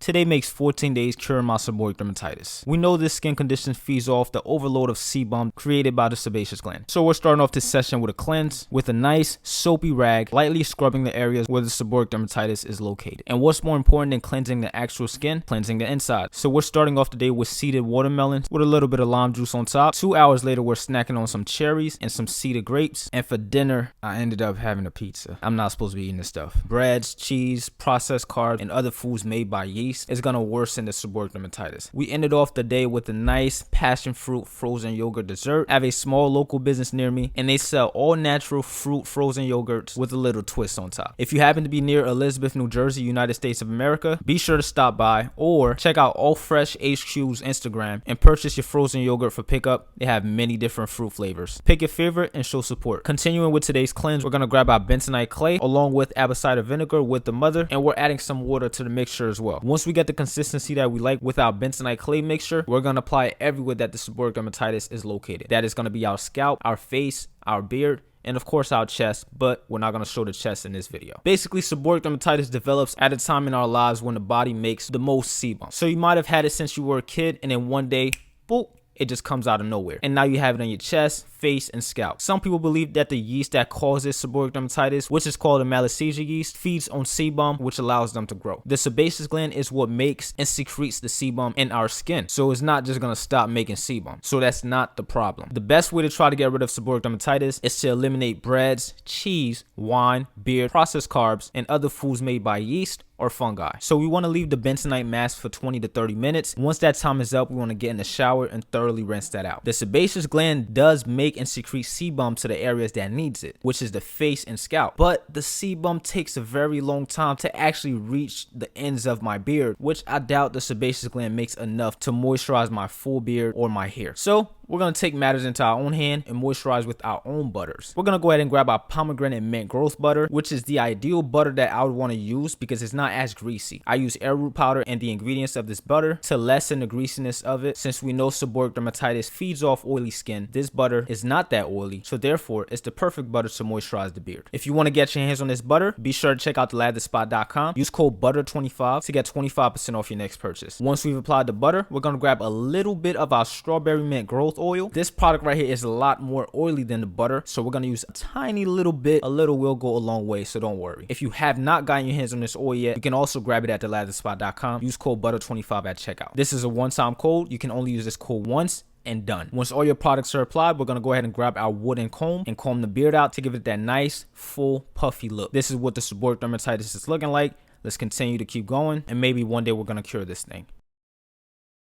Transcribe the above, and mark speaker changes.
Speaker 1: Today makes 14 days curing my seborrheic dermatitis. We know this skin condition feeds off the overload of sebum created by the sebaceous gland. So we're starting off this session with a cleanse with a nice soapy rag, lightly scrubbing the areas where the seborrheic dermatitis is located. And what's more important than cleansing the actual skin? Cleansing the inside. So we're starting off the day with seeded watermelons with a little bit of lime juice on top. 2 hours later, we're snacking on some cherries and some seeded grapes. And for dinner, I ended up having a pizza. I'm not supposed to be eating this stuff. Breads, cheese, processed carbs, and other foods made by yeast is gonna worsen the seborrheic dermatitis. We ended off the day with a nice passion fruit frozen yogurt dessert. I have a small local business near me, and they sell all natural fruit frozen yogurts with a little twist on top. If you happen to be near Elizabeth, New Jersey, United States of America, be sure to stop by or check out All Fresh HQ's Instagram and purchase your frozen yogurt for pickup. They have many different fruit flavors. Pick your favorite and show support. Continuing with today's cleanse, we're gonna grab our bentonite clay along with apple cider vinegar with the mother, and we're adding some water to the mixture as well. Once we get the consistency that we like with our bentonite clay mixture, we're gonna apply it everywhere that the seborrheic dermatitis is located. That is gonna be our scalp, our face, our beard, and of course our chest, but we're not going to show the chest in this video. Basically, seborrheic dermatitis develops at a time in our lives when the body makes the most sebum. So you might have had it since you were a kid, and then one day, boop, it just comes out of nowhere. And now you have it on your chest, face, and scalp. Some people believe that the yeast that causes seborrheic dermatitis, which is called a Malassezia yeast, feeds on sebum, which allows them to grow. The sebaceous gland is what makes and secretes the sebum in our skin. So it's not just gonna stop making sebum. So that's not the problem. The best way to try to get rid of seborrheic dermatitis is to eliminate breads, cheese, wine, beer, processed carbs, and other foods made by yeast or fungi. So we want to leave the bentonite mask for 20 to 30 minutes. Once that time is up, we want to get in the shower and thoroughly rinse that out. The sebaceous gland does make and secrete sebum to the areas that needs it, which is the face and scalp. But the sebum takes a very long time to actually reach the ends of my beard, which I doubt the sebaceous gland makes enough to moisturize my full beard or my hair. So we're going to take matters into our own hand and moisturize with our own butters. We're going to go ahead and grab our pomegranate mint growth butter, which is the ideal butter that I would want to use because it's not as greasy. I use arrowroot powder and the ingredients of this butter to lessen the greasiness of it. Since we know seborrheic dermatitis feeds off oily skin, this butter is not that oily, so therefore it's the perfect butter to moisturize the beard. If you want to get your hands on this butter, be sure to check out thelatherspa.com. Use code BUTTER25 to get 25% off your next purchase. Once we've applied the butter, we're going to grab a little bit of our strawberry mint growth oil. This product right here is a lot more oily than the butter, so we're going to use a tiny little bit. A little will go a long way, so don't worry. If you have not gotten your hands on this oil yet, you can also grab it at thelatherspa.com. Use code BUTTER25 at checkout. This is a one-time code. You can only use this code once and done. Once all your products are applied, we're going to go ahead and grab our wooden comb and comb the beard out to give it that nice, full, puffy look. This is what the seborrheic dermatitis is looking like. Let's continue to keep going, and maybe one day we're going to cure this thing.